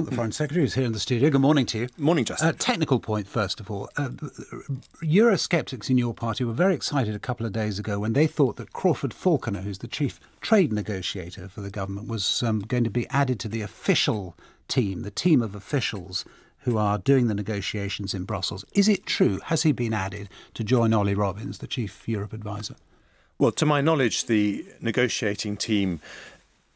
The Foreign Secretary is here in the studio. Good morning to you. Morning, Justin. Technical point, first of all. Eurosceptics in your party were very excited a couple of days ago when they thought that Crawford Falconer, who's the chief trade negotiator for the government, was going to be added to the official team, the team of officials who are doing the negotiations in Brussels. Is it true? Has he been added to join Ollie Robbins, the chief Europe advisor? Well, to my knowledge, the negotiating team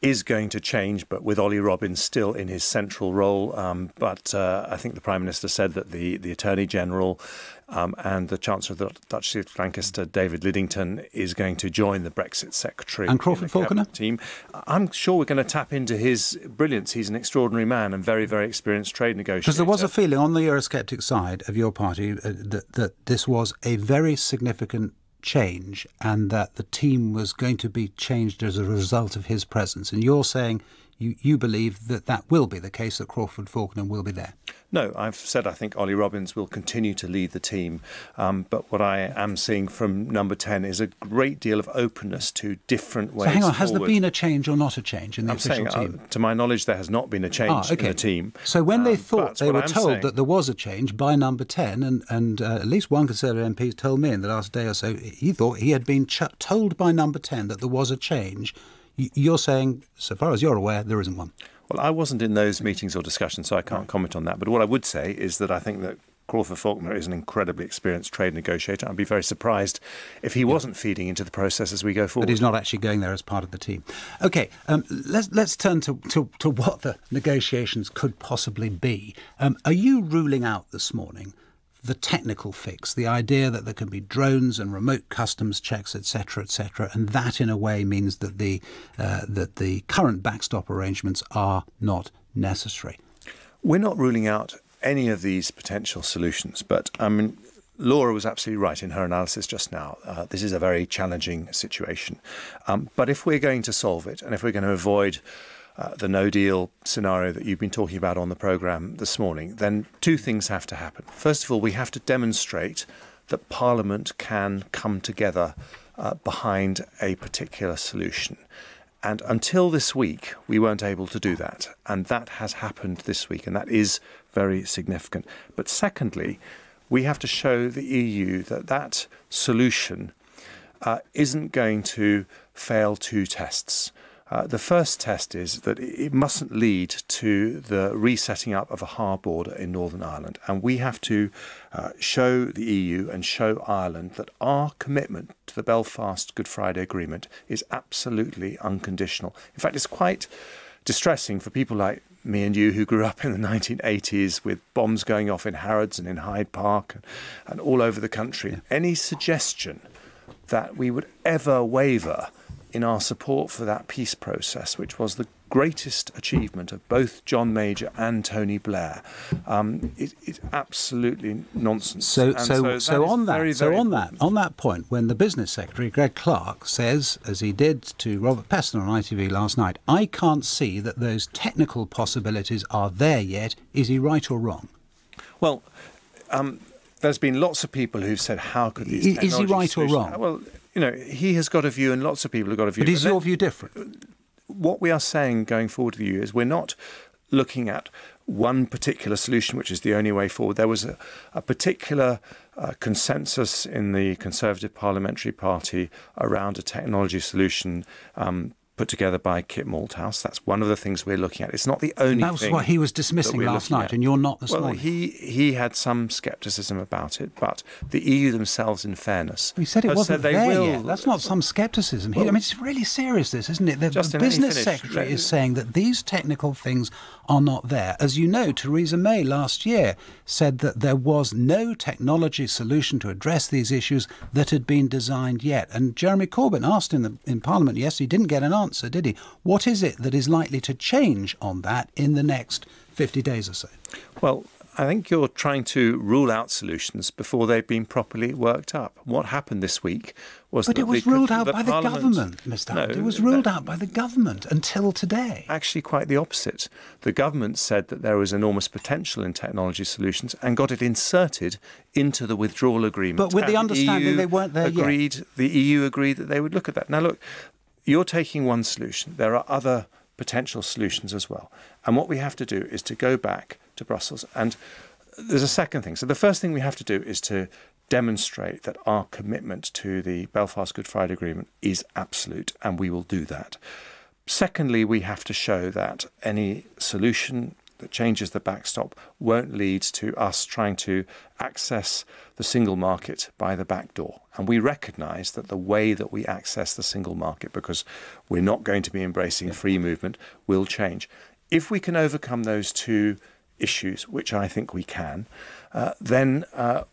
is going to change, but with Ollie Robbins still in his central role. But I think the Prime Minister said that the Attorney General and the Chancellor of the Duchy of Lancaster, David Lidington, is going to join the Brexit Secretary and Crawford Falconer team. I'm sure we're going to tap into his brilliance. He's an extraordinary man and very, very experienced trade negotiator. Because there was a feeling on the Eurosceptic side of your party that this was a very significant change and that the team was going to be changed as a result of his presence. And you're saying you believe that that will be the case, that Crawford Falconer will be there? No, I've said I think Ollie Robbins will continue to lead the team. But what I am seeing from number 10 is a great deal of openness to different ways So hang on, has forward. there been a change or not a change in the official team? To my knowledge, there has not been a change in the team. So when they thought they were told that there was a change by number 10, and at least one Conservative MP told me in the last day or so, he thought he had been told by number 10 that there was a change. You're saying, so far as you're aware, there isn't one? Well, I wasn't in those meetings or discussions, so I can't comment on that. But what I would say is that I think that Crawford Falconer is an incredibly experienced trade negotiator. I'd be very surprised if he wasn't feeding into the process as we go forward. But he's not actually going there as part of the team. OK, let's turn to what the negotiations could possibly be. Are you ruling out this morning the technical fix, the idea that there can be drones and remote customs checks, etc., and that in a way means that the current backstop arrangements are not necessary? We're not ruling out any of these potential solutions, but I mean, Laura was absolutely right in her analysis just now. This is a very challenging situation. But if we're going to solve it, and if we're going to avoid the no-deal scenario that you've been talking about on the programme this morning, then two things have to happen. First of all, we have to demonstrate that Parliament can come together behind a particular solution. And until this week, we weren't able to do that. And that has happened this week, and that is very significant. But secondly, we have to show the EU that that solution isn't going to fail two tests. The first test is that it mustn't lead to the resetting up of a hard border in Northern Ireland. And we have to show the EU and show Ireland that our commitment to the Belfast Good Friday Agreement is absolutely unconditional. In fact, it's quite distressing for people like me and you who grew up in the 1980s with bombs going off in Harrods and in Hyde Park and all over the country. Yeah. Any suggestion that we would ever waver in our support for that peace process, which was the greatest achievement of both John Major and Tony Blair, it's absolutely nonsense. So on that point, when the Business Secretary, Greg Clark, says, as he did to Robert Peston on ITV last night, I can't see that those technical possibilities are there yet, is he right or wrong? Well, there's been lots of people who've said, how could these technology Is he right or wrong? Well, you know, he has got a view and lots of people have got a view. But is your view different? What we are saying going forward with you is we're not looking at one particular solution, which is the only way forward. There was a particular consensus in the Conservative Parliamentary Party around a technology solution put together by Kit Malthouse. That's one of the things we're looking at. It's not the only thing. That was what he was dismissing last night, and you're not this morning. Well, he had some scepticism about it, but the EU themselves, in fairness, he said it wasn't there yet. That's not some scepticism. Well, I mean, it's really serious, this, isn't it? The Business Secretary is saying that these technical things are not there. As you know, Theresa May last year said that there was no technology solution to address these issues that had been designed yet. And Jeremy Corbyn asked in Parliament yesterday, he didn't get an answer, did he? What is it that is likely to change on that in the next 50 days or so? Well, I think you're trying to rule out solutions before they've been properly worked up. What happened this week was But it was ruled out by the government, Mr. Hunt. It was ruled out by the government until today. Actually, quite the opposite. The government said that there was enormous potential in technology solutions and got it inserted into the withdrawal agreement. But with the understanding they weren't there yet. The EU agreed that they would look at that. Now, look, you're taking one solution. There are other potential solutions as well. And what we have to do is to go back to Brussels. And there's a second thing. So the first thing we have to do is to demonstrate that our commitment to the Belfast Good Friday Agreement is absolute, and we will do that. Secondly, we have to show that any solution that changes the backstop won't lead to us trying to access the single market by the back door. And we recognise that the way that we access the single market, because we're not going to be embracing free movement, will change. If we can overcome those two issues, which I think we can, then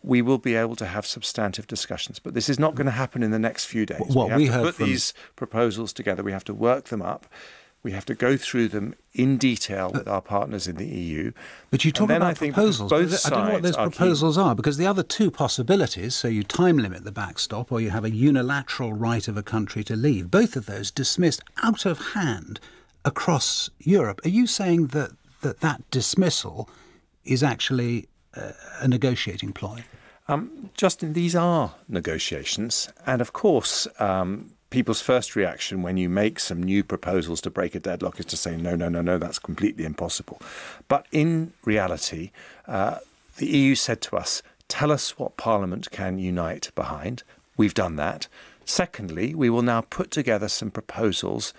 we will be able to have substantive discussions. But this is not going to happen in the next few days. We have to put these proposals together. We have to work them up. We have to go through them in detail with our partners in the EU. But you talk about proposals. I don't know what those proposals are, because the other two possibilities, so you time limit the backstop or you have a unilateral right of a country to leave, both of those dismissed out of hand across Europe. Are you saying that that dismissal is actually a negotiating ploy? Justin, these are negotiations. And of course, people's first reaction when you make some new proposals to break a deadlock is to say, no, that's completely impossible. But in reality, the EU said to us, tell us what Parliament can unite behind. We've done that. Secondly, we will now put together some proposals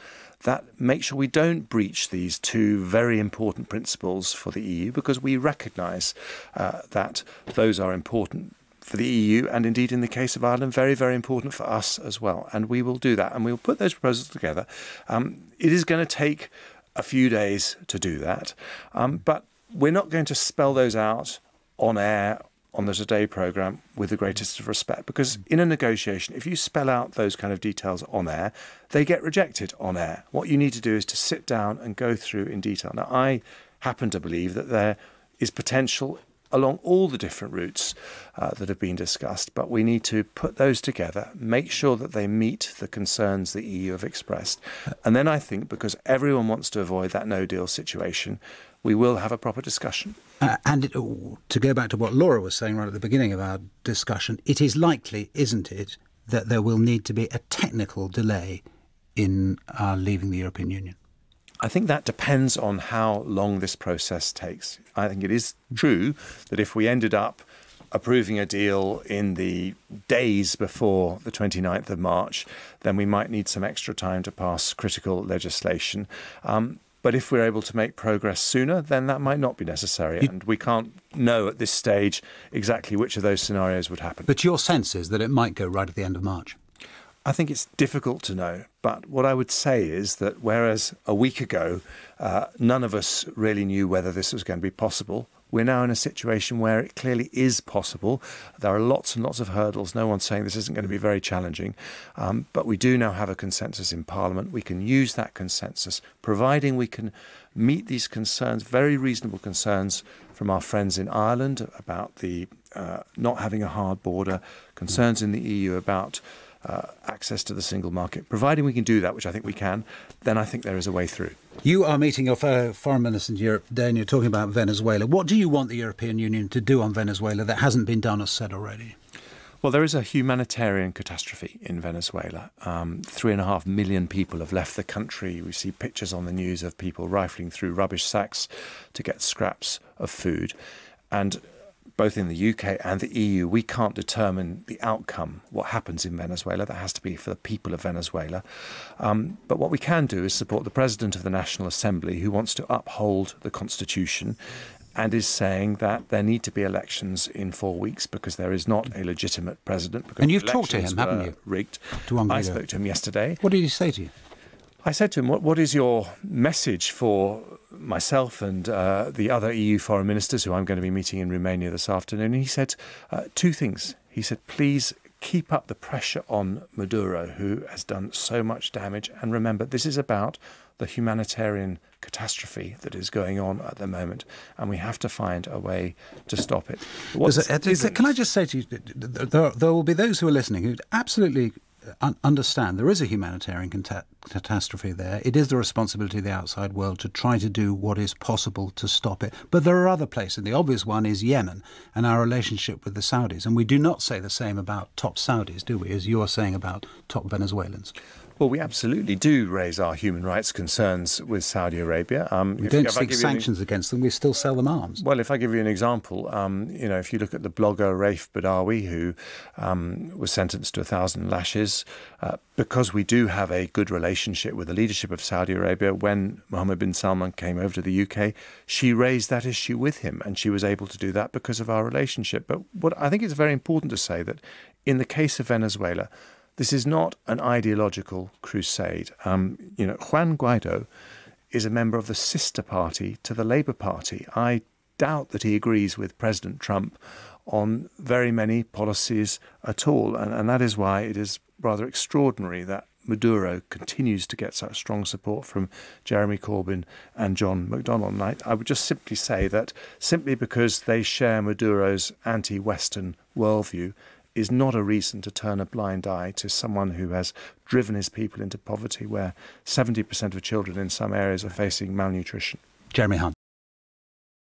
that make sure we don't breach these two very important principles for the EU, because we recognise that those are important for the EU, and indeed in the case of Ireland, very, very important for us as well. And we will do that, and we'll put those proposals together. It is going to take a few days to do that, but we're not going to spell those out on air on the Today programme with the greatest of respect, because in a negotiation, if you spell out those kind of details on air, they get rejected on air. What you need to do is to sit down and go through in detail. Now, I happen to believe that there is potential along all the different routes that have been discussed, but we need to put those together, make sure that they meet the concerns the EU have expressed. And then I think, because everyone wants to avoid that no-deal situation, we will have a proper discussion. To go back to what Laura was saying right at the beginning of our discussion, it is likely, isn't it, that there will need to be a technical delay in our leaving the European Union? I think that depends on how long this process takes. I think it is true that if we ended up approving a deal in the days before the 29th of March, then we might need some extra time to pass critical legislation. But if we're able to make progress sooner, then that might not be necessary. And we can't know at this stage exactly which of those scenarios would happen. But your sense is that it might go right at the end of March? I think it's difficult to know. But what I would say is that whereas a week ago, none of us really knew whether this was going to be possible, we're now in a situation where it clearly is possible. There are lots and lots of hurdles. No one's saying this isn't going to be very challenging. But we do now have a consensus in Parliament. We can use that consensus, providing we can meet these concerns, very reasonable concerns from our friends in Ireland about the not having a hard border, concerns in the EU about access to the single market. Providing we can do that, which I think we can, then I think there is a way through. You are meeting your fellow foreign ministers in Europe today, and you're talking about Venezuela. What do you want the European Union to do on Venezuela that hasn't been done or said already? Well, there is a humanitarian catastrophe in Venezuela. 3.5 million people have left the country. We see pictures on the news of people rifling through rubbish sacks to get scraps of food. And both in the UK and the EU, we can't determine the outcome, what happens in Venezuela. That has to be for the people of Venezuela. But what we can do is support the President of the National Assembly, who wants to uphold the Constitution and is saying that there need to be elections in 4 weeks because there is not a legitimate president. And you've talked to him, haven't you? Rigged. I spoke to him yesterday. What did he say to you? I said to him, what is your message for myself and the other EU foreign ministers who I'm going to be meeting in Romania this afternoon? And he said two things. He said, please keep up the pressure on Maduro, who has done so much damage. And remember, this is about the humanitarian catastrophe that is going on at the moment, and we have to find a way to stop it. Can I just say to you, there will be those who are listening who absolutely understand there is a humanitarian catastrophe there. It is the responsibility of the outside world to try to do what is possible to stop it. But there are other places. The obvious one is Yemen and our relationship with the Saudis. And we do not say the same about top Saudis, do we, as you are saying about top Venezuelans? Well, we absolutely do raise our human rights concerns with Saudi Arabia. We don't seek sanctions against them. We still sell them arms. Well, if I give you an example, if you look at the blogger Raif Badawi, who was sentenced to 1,000 lashes, because we do have a good relationship with the leadership of Saudi Arabia, when Mohammed bin Salman came over to the UK, she raised that issue with him, and she was able to do that because of our relationship. But what I think it's very important to say that in the case of Venezuela, this is not an ideological crusade. Juan Guaido is a member of the sister party to the Labour Party. I doubt that he agrees with President Trump on very many policies at all. And that is why it is rather extraordinary that Maduro continues to get such strong support from Jeremy Corbyn and John McDonnell. And I would just simply say that simply because they share Maduro's anti-Western worldview is not a reason to turn a blind eye to someone who has driven his people into poverty, where 70% of children in some areas are facing malnutrition. Jeremy Hunt.